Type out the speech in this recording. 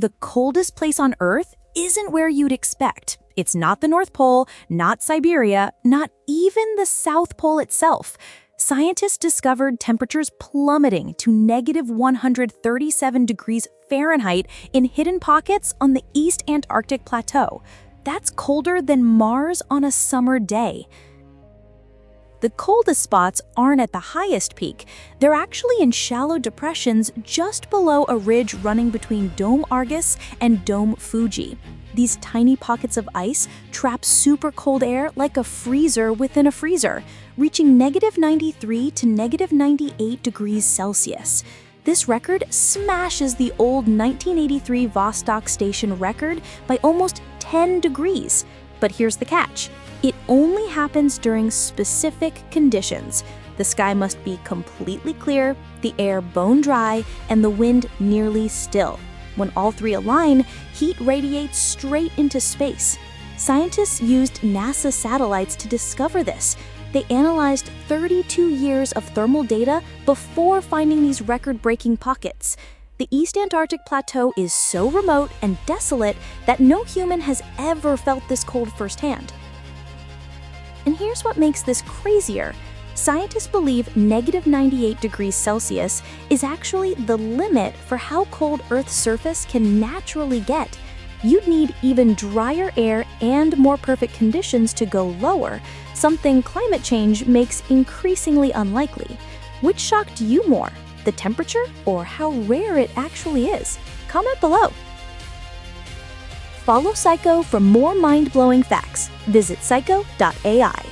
The coldest place on Earth isn't where you'd expect. It's not the North Pole, not Siberia, not even the South Pole itself. Scientists discovered temperatures plummeting to -137 degrees Fahrenheit in hidden pockets on the East Antarctic Plateau. That's colder than Mars on a summer day. The coldest spots aren't at the highest peak. They're actually in shallow depressions just below a ridge running between Dome Argus and Dome Fuji. These tiny pockets of ice trap super cold air like a freezer within a freezer, reaching -93 to -98 degrees Celsius. This record smashes the old 1983 Vostok Station record by almost 10 degrees. But here's the catch. It only happens during specific conditions. The sky must be completely clear, the air bone dry, and the wind nearly still. When all three align, heat radiates straight into space. Scientists used NASA satellites to discover this. They analyzed 32 years of thermal data before finding these record-breaking pockets. The East Antarctic Plateau is so remote and desolate that no human has ever felt this cold firsthand. And here's what makes this crazier. Scientists believe -98 degrees Celsius is actually the limit for how cold Earth's surface can naturally get. You'd need even drier air and more perfect conditions to go lower, something climate change makes increasingly unlikely. Which shocked you more, the temperature or how rare it actually is? Comment below. Follow Sikho for more mind-blowing facts. Visit Sikho.ai.